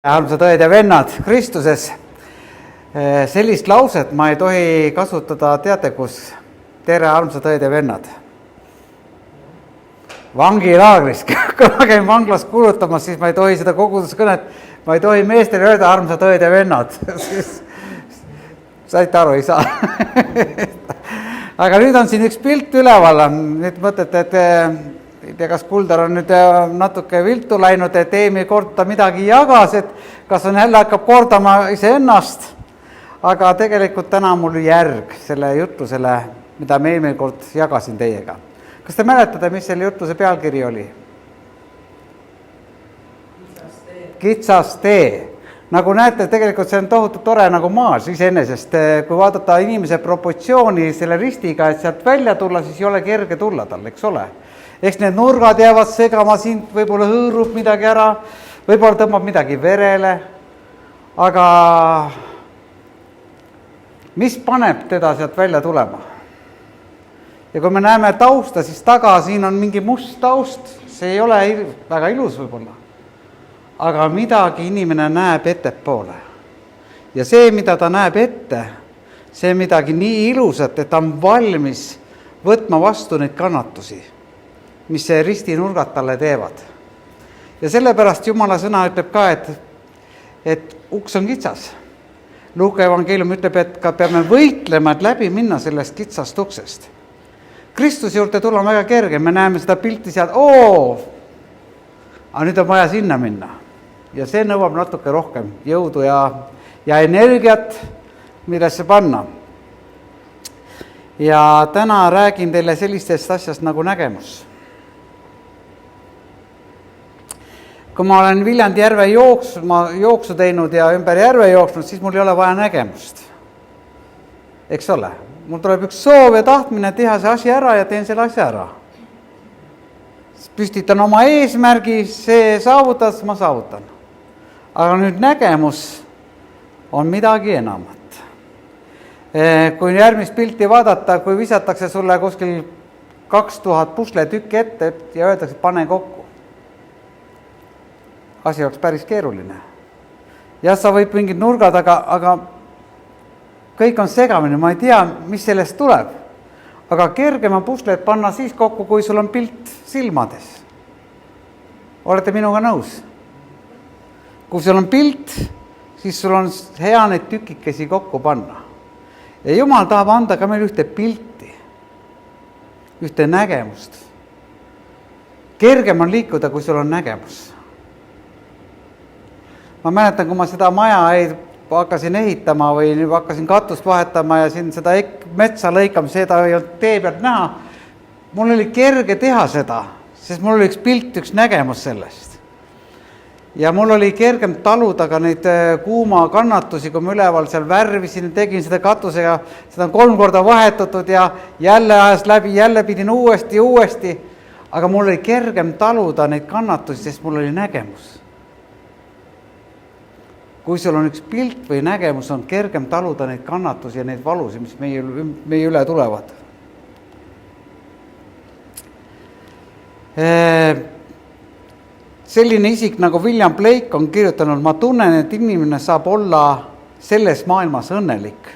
Armsad õed ja vennad Kristuses, sellist lauset ma ei tohi kasutada, teate kus? Tere, armsad õed ja vennad. Vangilaagris, kui ma käin vanglas kuulutamas, siis ma ei tohi seda koguduskõnet, ma ei tohi meestele öelda armsad õed ja vennad. Saite aru, ei saa. Aga nüüd on siin üks pilt üleval, nüüd mõtlete, et ei tea, kas Kuldar on nüüd natuke viltu läinud, et eelmine kord ta midagi jagas, et kas on jälle hakkab kordama iseennast, aga tegelikult täna mul järg selle jutlusele, mida ma eelmine kord jagasin teiega. Kas te mäletate, mis selle jutluse pealkiri oli? Kitsas tee. Nagu näete, tegelikult see on tohutu tore nagu maas iseenesest, kui vaadata inimese proportsiooni selle ristiga, et sealt välja tulla, siis ei ole kerge tulla tal, eks ole. Eks need nurgad jäävad segama sind, võib-olla hõõrub midagi ära, võib-olla tõmbab midagi verele, aga mis paneb teda sealt välja tulema? Ja kui me näeme tausta, siis taga siin on mingi must taust, see ei ole väga ilus võib-olla, aga midagi inimene näeb ettepoole. Ja see, mida ta näeb ette, see midagi nii ilusat, et ta on valmis võtma vastu neid kannatusi, mis see ristinurgad talle teevad. Ja sellepärast Jumala sõna ütleb ka, et uks on kitsas. Luuka evangeelium ütleb, et ka peame võitlema, et läbi minna sellest kitsast uksest. Kristus juurde tulla on väga kerge, me näeme seda pilti sealt, aga nüüd on vaja sinna minna. Ja see nõuab natuke rohkem jõudu ja energiat, millesse panna. Ja täna räägin teile sellistest asjast nagu nägemus. Kui ma olen Viljandi järve jooksu teinud ja ümber järve jooksnud, siis mul ei ole vaja nägemust. Eks ole? Mul tuleb üks soov ja tahtmine teha see asi ära ja teen selle asja ära. Püstitan oma eesmärgi, see saavutas, ma saavutan. Aga nüüd nägemus on midagi enamat. Kui järgmist pilti vaadata, kui visatakse sulle kuskil 2000 pusletükki ette ja öeldakse, pane kokku. Asi oleks päris keeruline. Ja sa võib mingid nurgad, aga kõik on segamini, ma ei tea, mis sellest tuleb. Aga kergema puslet panna siis kokku, kui sul on pilt silmades. Olete minuga nõus? Kui sul on pilt, siis sul on hea neid tükikesi kokku panna. Ja Jumal tahab anda ka meil ühte pilti, ühte nägemust. Kergem on liikuda, kui sul on nägemus. Ma mäletan, kui ma seda maja hakkasin ehitama või hakkasin katust vahetama ja siin seda metsa lõikama, seda ei olnud tee pealt näha. Mul oli kerge teha seda, sest mul oli üks pilt, üks nägemus sellest. Ja mul oli kergem taluda ka neid kuuma kannatusi, kui ma üleval seal värvisin, tegin seda katusega, seda on 3 korda vahetatud ja jälle ajas läbi, jälle pidin uuesti, aga mul oli kergem taluda neid kannatusi, sest mul oli nägemus. Kui sul on üks pilt või nägemus, on kergem taluda neid kannatusi ja neid valusi, mis meie üle tulevad. Selline isik nagu William Blake on kirjutanud, ma tunnen, et inimene saab olla selles maailmas õnnelik.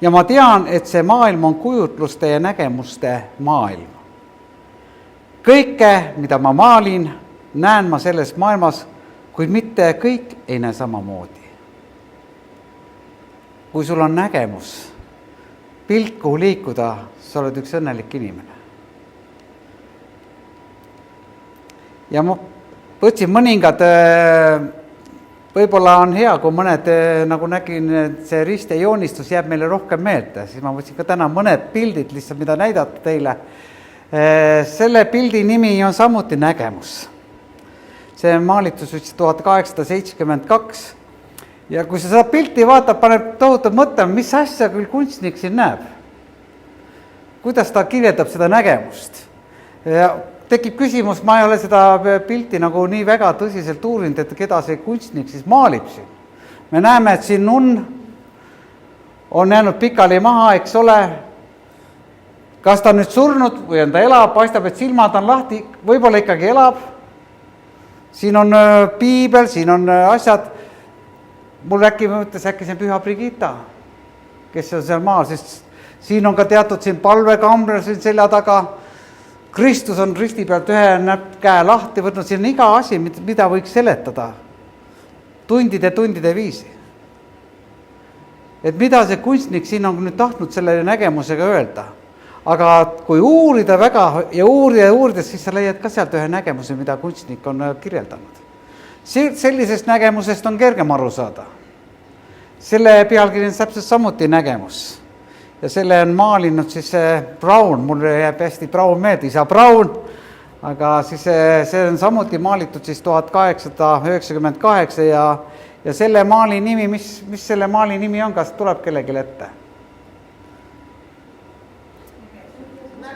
Ja ma tean, et see maailm on kujutluste ja nägemuste maailm. Kõike, mida ma maalin, näen ma selles maailmas, kuid mitte kõik ei näe samamoodi. Kui sul on nägemus, pilt, kuhu liikuda, sa oled üks õnnelik inimene. Ja ma võtsin mõningad, võib-olla on hea, kui mõned, nagu nägin, see riste joonistus jääb meile rohkem meelde, siis ma võtsin ka täna mõned pildid lihtsalt, mida näidata teile. Selle pildi nimi on samuti nägemus. See maalitus 1872 ja kui sa seda pilti vaatab, paneb tohutud mõtlema, mis asja küll kunstnik siin näeb. Kuidas ta kirjeldab seda nägemust? Ja tekib küsimus, ma ei ole seda pilti nagu nii väga tõsiselt uurinud, et keda see kunstnik siis maalib siin. Me näeme, et siin nunn on jäänud pikali maha, eks ole. Kas ta on nüüd surnud või on ta elab, paistab, et silmad on lahti, võib-olla ikkagi elab. Siin on piibel, siin on asjad, mul mõtles äkki see Püha Brigitta, kes on seal maal, sest siin on ka teatud siin palvekamber siin selja taga. Kristus on risti pealt ühe näpp käe lahti võtnud, siin on iga asi, mida võiks seletada tundide viisi. Et mida see kunstnik siin on nüüd tahtnud selle nägemusega öelda. Aga kui uurida väga ja uurides, siis sa leiad ka sealt ühe nägemuse, mida kunstnik on kirjeldanud. Sellisest nägemusest on kergem aru saada. Selle pealkiri on täpselt samuti nägemus. Ja selle on maalinud siis Braun, mulle jääb hästi Braun meelde, isa Braun, aga siis see on samuti maalitud siis 1898 ja selle maali nimi, mis selle maali nimi on, kas tuleb kellelegi ette?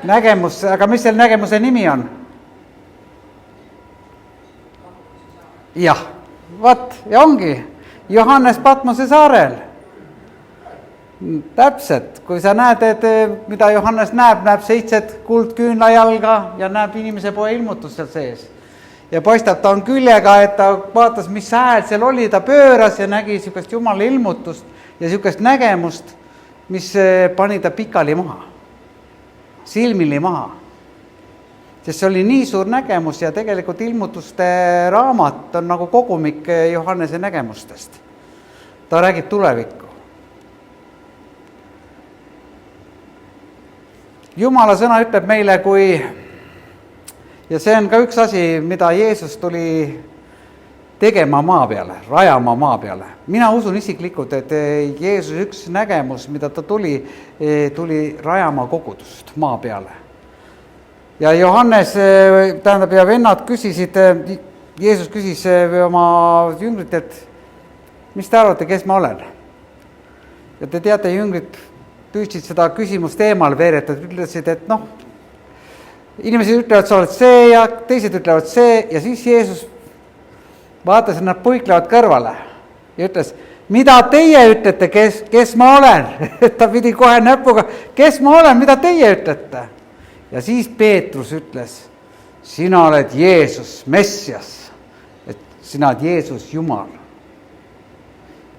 Nägemus, aga mis selle nägemuse nimi on? Jah, vaat, ja ongi Johannes Patmose saarel. Täpselt, kui sa näed, et mida Johannes näeb 7 kuldküünlajalga ja näeb inimese poe ilmutust seal sees. Ja paistab, ta on küljega, et ta vaatas, mis hääl seal oli, ta pööras ja nägi niisugust Jumala ilmutust ja niisugust nägemust, mis pani ta pikali maha, silmili maha. Sest see oli nii suur nägemus ja tegelikult ilmutuste raamat on nagu kogumik Johannese nägemustest. Ta räägib tulevikku. Jumala sõna ütleb meile, ja see on ka üks asi, mida Jeesus tuli tegema maa peale, rajama maa peale. Mina usun isiklikult, et Jeesus üks nägemus, mida ta tuli rajama kogudust maa peale. Ja Johannes, tähendab, ja vennad küsisid, Jeesus küsis oma jüngritelt, mis te arvate, kes ma olen? Ja te teate, jüngrid püüdsid seda küsimust eemal veeretada, ütlesid, et inimesed ütlevad, sa oled see ja teised ütlevad see ja siis Jeesus vaatas, et nad puiklevad kõrvale ja ütles, mida teie ütlete, kes ma olen? Ta pidi kohe näpuga, kes ma olen, mida teie ütlete? Ja siis Peetrus ütles, sina oled Jeesus, Messias, et sina oled Jeesus, Jumal.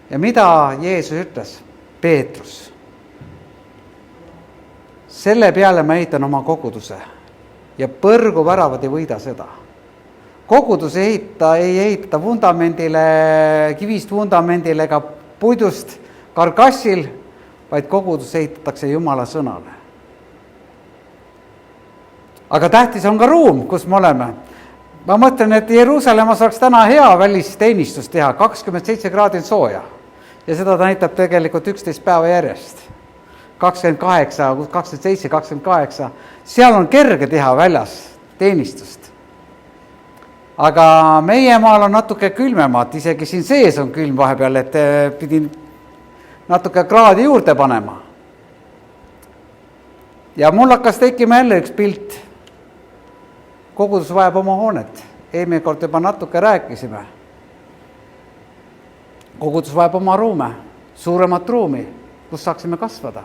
Ja mida Jeesus ütles? Peetrus. Selle peale ma ehitan oma koguduse ja põrgu väravad ei võida seda. Kogudus ei ehita vundamendile, kivist vundamendile ega puidust karkassil, vaid kogudus ehitatakse Jumala sõnale. Aga tähtis on ka ruum, kus me oleme. Ma mõtlen, et Jeruusalemmas oleks täna hea välisteenistus teha, 27 kraadin sooja. Ja seda ta näitab tegelikult 11 päeva järjest. 28, 27, 28. Seal on kerge teha väljas teenistust. Aga meie maal on natuke külmemad, isegi siin sees on külm vahepeal, et pidin natuke kraadi juurde panema. Ja mul hakkas tekkima jälle üks pilt. Kogudus vajab oma hoonet. Eelmine kord juba natuke rääkisime. Kogudus vajab oma ruume, suuremat ruumi, kus saaksime kasvada.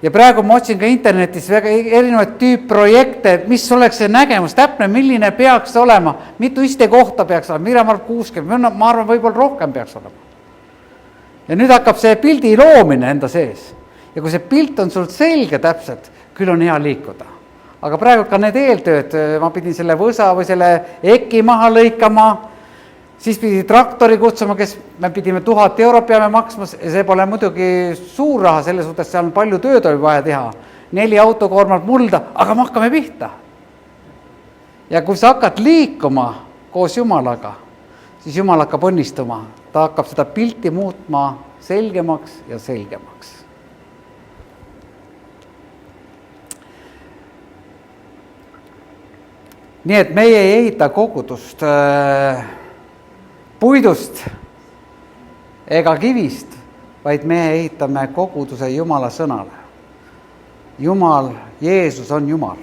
Ja praegu ma otsin ka internetis väga erinevaid tüüpprojekte, mis oleks see nägemus, täpne, milline peaks olema, mitu istekohta peaks olema, mida ma arvan 60, ma arvan võib-olla rohkem peaks olema. Ja nüüd hakkab see pildi loomine enda sees. Ja kui see pilt on sul selge täpselt, küll on hea liikuda. Aga praegu ka need eeltööd, ma pidin selle võsa või selle eki maha lõikama, siis pidi traktori kutsuma, kes me pidime 1000 € peame maksma, see pole muidugi suur raha, selles suhtes seal on palju tööd oli vaja teha. 4 autokoormalt mulda, aga me hakkame pihta. Ja kui sa hakkad liikuma koos Jumalaga, siis Jumal hakkab õnnistuma. Ta hakkab seda pilti muutma selgemaks ja selgemaks. Nii et meie ei ehita kogudust puidust ega kivist, vaid me ehitame koguduse Jumala sõnale. Jumal, Jeesus on Jumal.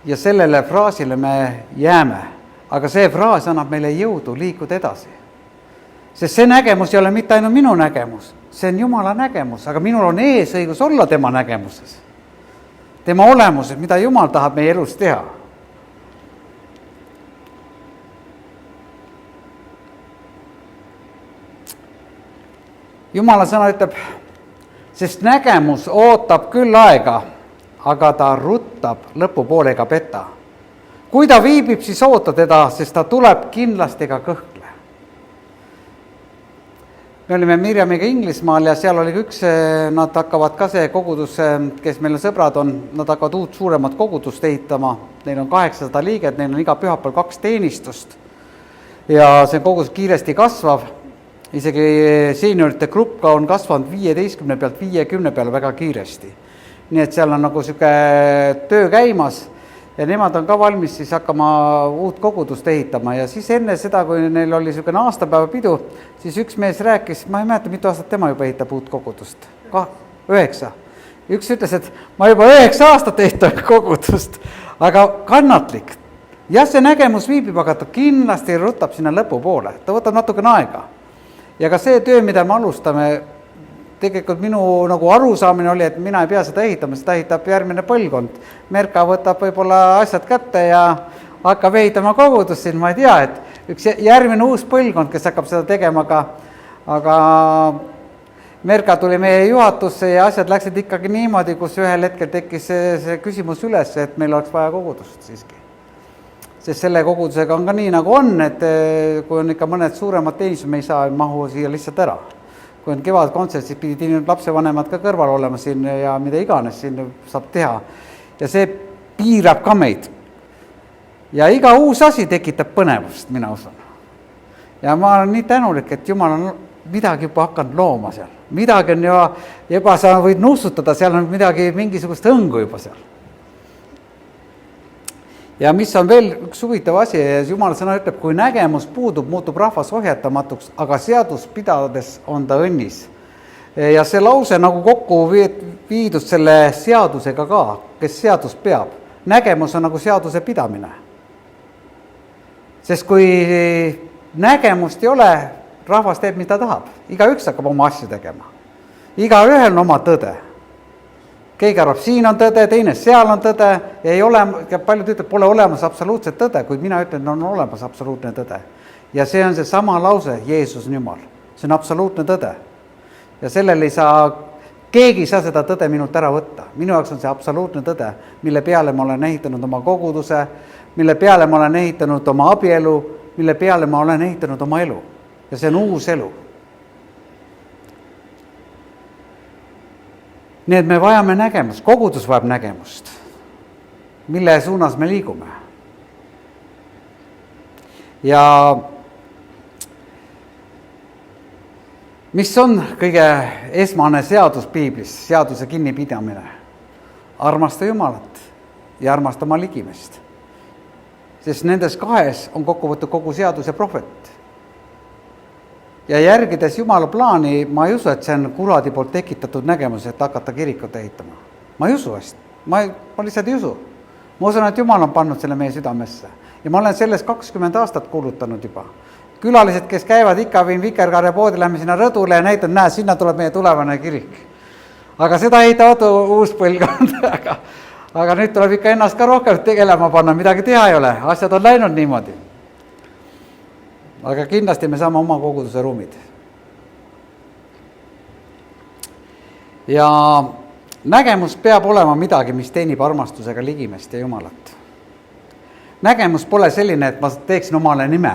Ja sellele fraasile me jääme, aga see fraas annab meile jõudu liikuda edasi. Sest see nägemus ei ole mitte ainult minu nägemus, see on Jumala nägemus, aga minul on eesõigus olla tema nägemuses. Tema olemuses, mida Jumal tahab meie elus teha. Jumala sõna ütleb, sest nägemus ootab küll aega, aga ta ruttab lõpupoole ega peta. Kui ta viibib, siis oota teda, sest ta tuleb kindlasti ega kõhkle. Me olime Mirjamiga Inglismaal ja seal oli üks, nad hakkavad ka see kogudus, kes meil sõbrad on, nad hakkavad uut suuremat kogudust ehitama. Neil on 800 liiget, neil on iga pühapäeval 2 teenistust ja see kogudus kiiresti kasvav. Isegi seniorite grupp on kasvanud 15 pealt 50 peale väga kiiresti. Nii et seal on nagu siuke töö käimas ja nemad on ka valmis siis hakkama uut kogudust ehitama ja siis enne seda, kui neil oli siukene aastapäeva pidu, siis üks mees rääkis, ma ei mäleta, mitu aastat tema juba ehitab uut kogudust. 9. Üks ütles, et ma juba 9 aastat ehitan kogudust, aga kannatlik. Jah, see nägemus viibib, aga ta kindlasti rutab sinna lõpu poole, ta võtab natukene aega. Ja ka see töö, mida me alustame, tegelikult minu nagu arusaamine oli, et mina ei pea seda ehitama, seda ehitab järgmine põlvkond. Merka võtab võib-olla asjad kätte ja hakkab ehitama kogudust siin, ma ei tea, et üks järgmine uus põlvkond, kes hakkab seda tegema, aga Merka tuli meie juhatusse ja asjad läksid ikkagi niimoodi, kus ühel hetkel tekkis see küsimus üles, et meil oleks vaja kogudust siiski. Sest selle kogudusega on ka nii nagu on, et kui on ikka mõned suuremad teenistused, me ei saa mahu siia lihtsalt ära. Kui on kevadkontsert, siis pidid lapsevanemad ka kõrval olema siin ja mida iganes siin saab teha. Ja see piirab ka meid. Ja iga uus asi tekitab põnevust, mina usun. Ja ma olen nii tänulik, et Jumal on midagi juba hakanud looma seal. Midagi on juba sa võid nussutada, seal on midagi, mingisugust õngu juba seal. Ja mis on veel üks huvitav asi, Jumala sõna ütleb, kui nägemus puudub, muutub rahvas ohjatamatuks, aga seadus pidades on ta õnnis. Ja see lause nagu kokku viidud selle seadusega ka, kes seadust peab. Nägemus on nagu seaduse pidamine. Sest kui nägemust ei ole, rahvas teeb, mida tahab. Igaüks hakkab oma asju tegema. Igaühel on oma tõde. Keegi arvab, siin on tõde, teine seal on tõde ja ei ole, ja paljud ütleb, pole olemas absoluutset tõde, kuid mina ütlen, on olemas absoluutne tõde. Ja see on see sama lause, Jeesus on Jumal. See on absoluutne tõde. Ja sellel ei saa, keegi ei saa seda tõde minult ära võtta. Minu jaoks on see absoluutne tõde, mille peale ma olen ehitanud oma koguduse, mille peale ma olen ehitanud oma abielu, mille peale ma olen ehitanud oma elu. Ja see on uus elu. Nii et me vajame nägemust, kogudus vajab nägemust, mille suunas me liigume. Ja mis on kõige esmane seadus piiblis, seaduse kinnipidamine? Armasta Jumalat ja armasta oma ligimest. Sest nendes kahes on kokku võttud kogu seadus ja prohvet. Ja järgides Jumala plaani, ma ei usu, et see on kuradi poolt tekitatud nägemus, et hakata kirikut ehitama. Ma ei usu hästi. Ma lihtsalt ei usu. Ma usun, et Jumal on pannud selle meie südamesse. Ja ma olen selles 20 aastat kuulutanud juba. Külalised, kes käivad ikka viin Vikerkaare poodi, lähme sinna rõdule ja näitan, näe, sinna tuleb meie tulevane kirik. Aga seda ei taotu uus põlvkond. Aga nüüd tuleb ikka ennast ka rohkem tegelema panna, midagi teha ei ole. Asjad on läinud niimoodi. Aga kindlasti me saame oma koguduse ruumid. Ja nägemus peab olema midagi, mis teenib armastusega ligimest ja Jumalat. Nägemus pole selline, et ma teeksin omale nime.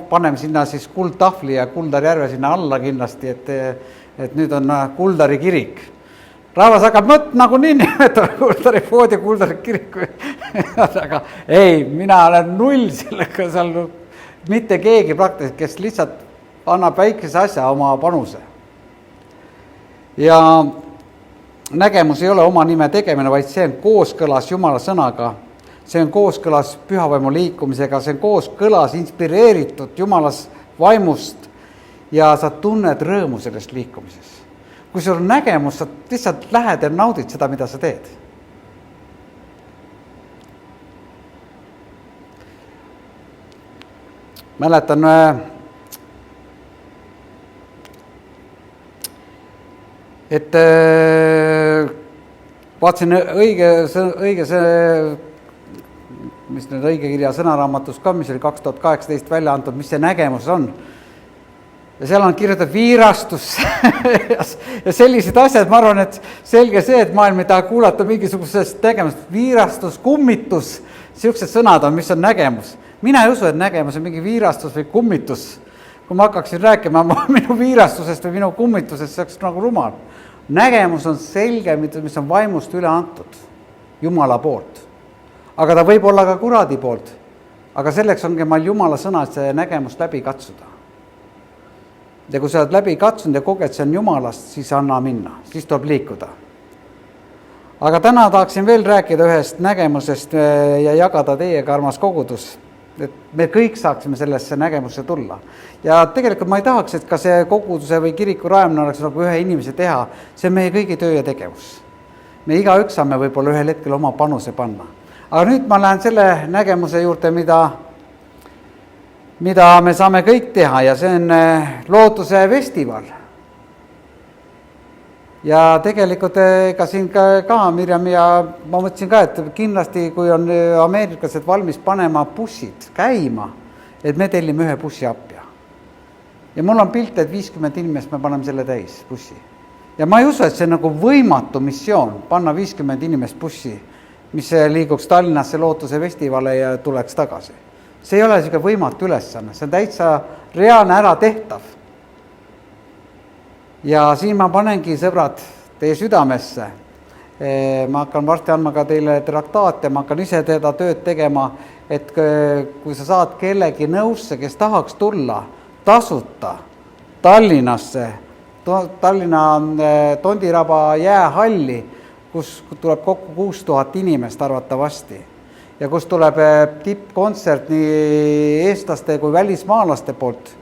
Paneme sinna siis Kuldtahvli ja Kuldari järve sinna alla kindlasti, et nüüd on Kuldari kirik. Rahvas hakkab nagu nii nimetama Kuldari pood ja Kuldari kirik. Aga ei, mina olen null sellega seal mitte keegi praktiliselt, kes lihtsalt annab väikese asja oma panuse. Ja nägemus ei ole oma nime tegemine, vaid see on kooskõlas Jumala sõnaga. See on kooskõlas pühavaimu liikumisega, see on kooskõlas inspireeritud Jumalas vaimust ja sa tunned rõõmu sellest liikumises. Kui sul on nägemus, sa lihtsalt lähed ja naudid seda, mida sa teed. Mäletan, et vaatasin õige mis need õige kirja sõnaraamatus ka, mis oli 2018 välja antud, mis see nägemus on. ja seal on kirjutatud viirastus ja sellised asjad, ma arvan, et selge see, et maailm ei taha kuulata mingisugusest nägemust, viirastus, kummitus, siuksed sõnad on, mis on nägemus. Mina ei usu, et nägemus on mingi viirastus või kummitus. Kui ma hakkaksin rääkima minu viirastusest või minu kummitusest, see oleks nagu rumal. Nägemus on selge, mis on vaimust üle antud, Jumala poolt. Aga ta võib olla ka kuradi poolt. Aga selleks ongi meil Jumala sõna, et see nägemus läbi katsuda. Ja kui sa oled läbi katsunud ja koged, see on Jumalast, siis anna minna, siis tuleb liikuda. Aga täna tahaksin veel rääkida ühest nägemusest ja jagada teiega, armas kogudus, et me kõik saaksime sellesse nägemusse tulla. Ja tegelikult ma ei tahaks, et ka see koguduse või kiriku rajamine oleks nagu ühe inimese teha, see on meie kõigi töö ja tegevus. Me igaüks saame võib-olla ühel hetkel oma panuse panna. Aga nüüd ma lähen selle nägemuse juurde, mida me saame kõik teha ja see on lootuse festival. Ja tegelikult ka siin ka Mirjam ja ma mõtlesin ka, et kindlasti kui on ameeriklased valmis panema bussid käima, et me tellime ühe bussi appia. Ja mul on pilt, et 50 inimest me paneme selle täis bussi. Ja ma ei usu, et see on nagu võimatu missioon panna 50 inimest bussi, mis liiguks Tallinnasse lootuse festivale ja tuleks tagasi. See ei ole selline võimatu ülesanne, see on täitsa reaalne ära tehtav. Ja siin ma panengi, sõbrad, teie südamesse. Ma hakkan varsti andma ka teile traktaate, ma hakkan ise teda tööd tegema, et kui sa saad kellegi nõusse, kes tahaks tulla tasuta Tallinnasse, Tallinna Tondiraba jäähalli, kus tuleb kokku 6000 inimest arvatavasti. Ja kus tuleb tippkontsert nii eestlaste kui välismaalaste poolt,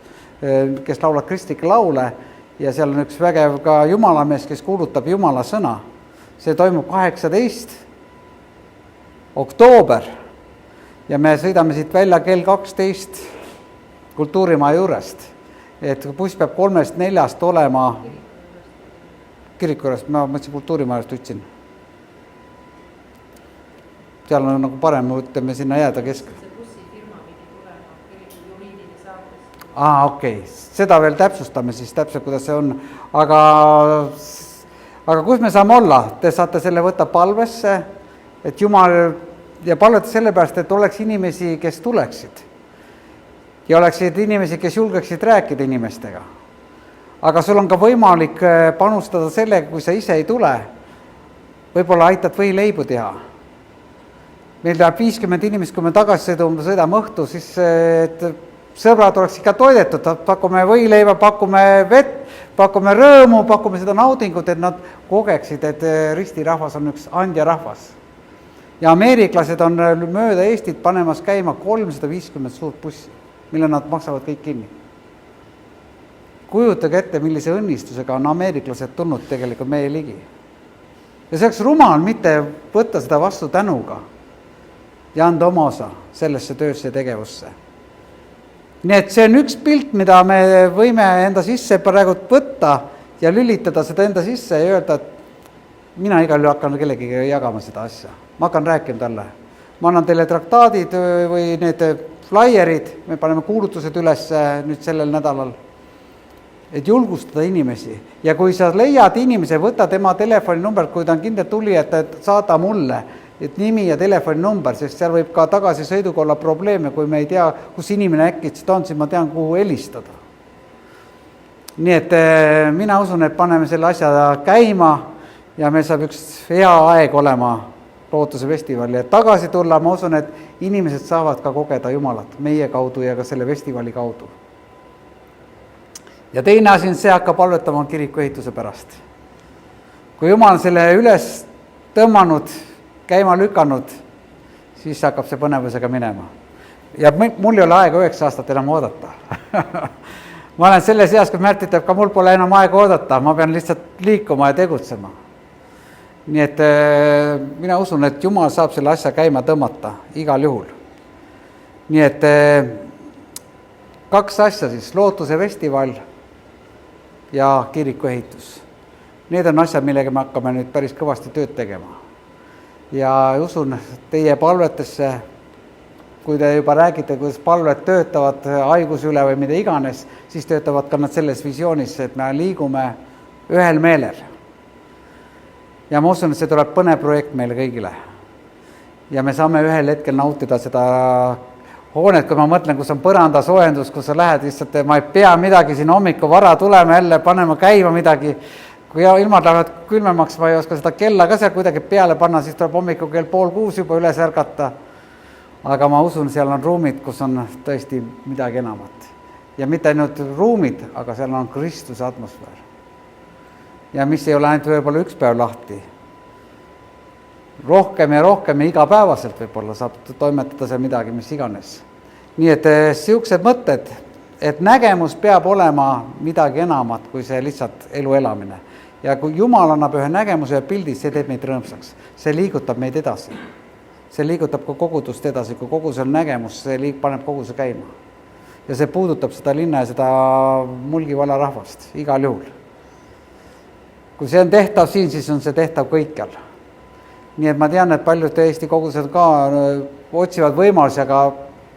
kes laulavad kristlikke laule ja seal on üks vägev ka jumalamees, kes kuulutab Jumala sõna. See toimub 18. oktoober ja me sõidame siit välja kell 12 kultuurimaja juurest. Et buss peab 3-4 olema kiriku juurest, ma mõtlesin kultuurimajast ütlesin. Seal on nagu parem, ütleme sinna jääda keskele. See bussifirma pidi tulema kiriku juriidini saates. Okei. Seda veel täpsustame siis täpselt, kuidas see on. Aga kus me saame olla? Te saate selle võtta palvesse, et Jumal ja palvete sellepärast, et oleks inimesi, kes tuleksid. Ja oleksid inimesi, kes julgeksid rääkida inimestega. Aga sul on ka võimalik panustada sellega, kui sa ise ei tule. Võib-olla aitad võileibu teha. Meil läheb 50 inimest, kui me tagasi sõidame õhtu, siis et sõbrad oleks ikka toidetud, pakume võileiba, pakume vett, pakume rõõmu, pakume seda naudingut, et nad kogeksid, et ristirahvas on üks andja rahvas. Ja ameeriklased on mööda Eestit panemas käima 350 suurt bussi, mille nad maksavad kõik kinni. Kujutage ette, millise õnnistusega on ameeriklased tulnud tegelikult meie ligi. Ja see oleks rumal mitte võtta seda vastu tänuga ja anda oma osa sellesse töösse ja tegevusse. Nii et see on üks pilt, mida me võime enda sisse praegu võtta ja lülitada seda enda sisse ja öelda, et mina igal juhul hakkan kellegi jagama seda asja. Ma hakkan rääkima talle. Ma annan teile traktaadid või need flaierid, me paneme kuulutused üles nüüd sellel nädalal, et julgustada inimesi. Ja kui sa leiad inimese, võta tema telefoninumber, kui ta on kindel tuli, et saada mulle, et nimi ja telefoninumber, sest seal võib ka tagasi sõiduga olla probleeme, kui me ei tea, kus inimene äkki seda on, siis ma tean, kuhu helistada. Nii et mina usun, et paneme selle asja käima ja meil saab üks hea aeg olema lootuse festivali. Et tagasi tulla, ma usun, et inimesed saavad ka kogeda Jumalat meie kaudu ja ka selle festivali kaudu. Ja teine asi on see, hakkab palvetama kiriku ehituse pärast. Kui Jumal selle üles tõmmanud, käima lükanud, siis hakkab see põnevusega minema. Ja mul ei ole aega 9 aastat enam oodata. Ma olen selles eas, kui Märt ütleb, ka mul pole enam aega oodata, ma pean lihtsalt liikuma ja tegutsema. Nii et mina usun, et Jumal saab selle asja käima tõmmata igal juhul. Nii et 2 asja siis, lootuse festival ja kiriku ehitus. Need on asjad, millega me hakkame nüüd päris kõvasti tööd tegema. Ja usun teie palvetesse kui te juba räägite, kuidas palved töötavad haiguse üle või mida iganes, siis töötavad ka nad selles visioonis, et me liigume ühel meelel. Ja ma usun, et see tuleb põnev projekt meile kõigile. Ja me saame ühel hetkel nautida seda hoonet, kui ma mõtlen, kus on põrandasoojendus, kus sa lähed lihtsalt, ma ei pea midagi siin hommiku vara tulema jälle, panema käima midagi. Kui ilmad lähevad külmemaks, ma ei oska seda kella ka seal kuidagi peale panna, siis tuleb hommiku kell 5:30 juba üles ärgata. Aga ma usun, seal on ruumid, kus on tõesti midagi enamat. Ja mitte ainult ruumid, aga seal on Kristuse atmosfäär. Ja mis ei ole ainult võib-olla üks päev lahti. Rohkem ja igapäevaselt võib-olla saab toimetada seal midagi, mis iganes. Nii et siuksed mõtted, et nägemus peab olema midagi enamat kui see lihtsalt elu elamine. Ja kui Jumal annab ühe nägemuse ja pildi, see teeb meid rõõmsaks. See liigutab meid edasi. See liigutab ka kogudust edasi, kui kogudus on nägemus, see paneb koguduse käima. Ja see puudutab seda linna ja seda Mulgi valla rahvast igal juhul. Kui see on tehtav siin, siis on see tehtav kõikjal. Nii et ma tean, et paljud Eesti kogudused ka otsivad võimalusi, aga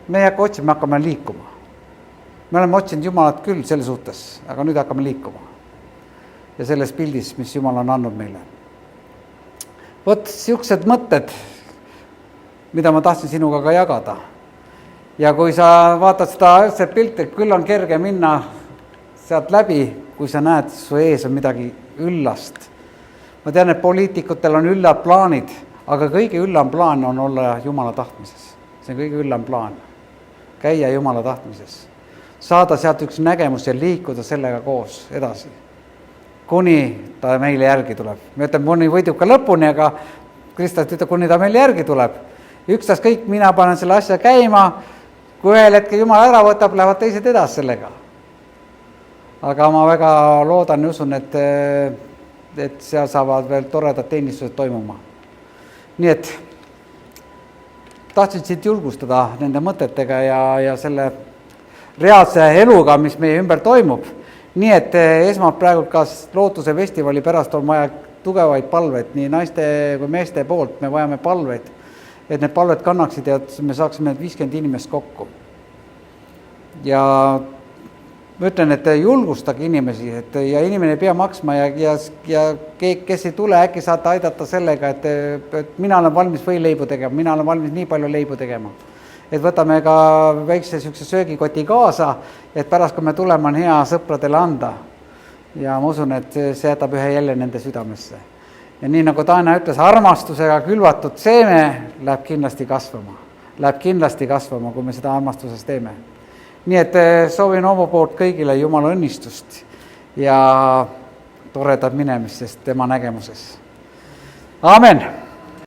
me ei hakka otsima, me hakkame liikuma. Me oleme otsinud Jumalat küll selle suhtes, aga nüüd hakkame liikuma. Ja selles pildis, mis Jumal on andnud meile. Vot siuksed mõtted, mida ma tahtsin sinuga ka jagada. Ja kui sa vaatad seda pilti, küll on kerge minna sealt läbi, kui sa näed, su ees on midagi üllast. Ma tean, et poliitikutel on üllad plaanid, aga kõige üllam plaan on olla Jumala tahtmises. See on kõige üllam plaan. Käia Jumala tahtmises. Saada sealt üks nägemus ja liikuda sellega koos edasi. Kuni ta meile järgi tuleb. Me ütleme, kuni võidub ka lõpuni, aga Kristus ütleb, kuni ta meile järgi tuleb. Ükstas kõik, mina panen selle asja käima, kui ühel hetkel Jumal ära võtab, lähevad teised edasi sellega. Aga ma väga loodan ja usun, et seal saavad veel toredad teenistused toimuma. Nii et tahtsin siit julgustada nende mõtetega ja selle reaalse eluga, mis meie ümber toimub. Nii et esmalt praegu ka Lootuse festivali pärast on vaja tugevaid palveid, nii naiste kui meeste poolt me vajame palveid, et need palved kannaksid ja me saaksime 50 inimest kokku. Ja ma ütlen, et julgustage inimesi, ja inimene ei pea maksma ja kes ei tule, äkki saate aidata sellega, et mina olen valmis võileibu tegema, mina olen valmis nii palju leibu tegema. Et võtame ka väikse söögikoti kaasa, et pärast, kui me tuleme, on hea sõpradele anda. Ja ma usun, et see jätab ühe jälje nende südamesse. Ja nii nagu Taana ütles, armastusega külvatud seeme läheb kindlasti kasvama. Läheb kindlasti kasvama, kui me seda armastuses teeme. Nii et soovin oma poolt kõigile Jumala õnnistust ja toredat minemist, sest tema nägemuses. Aamen!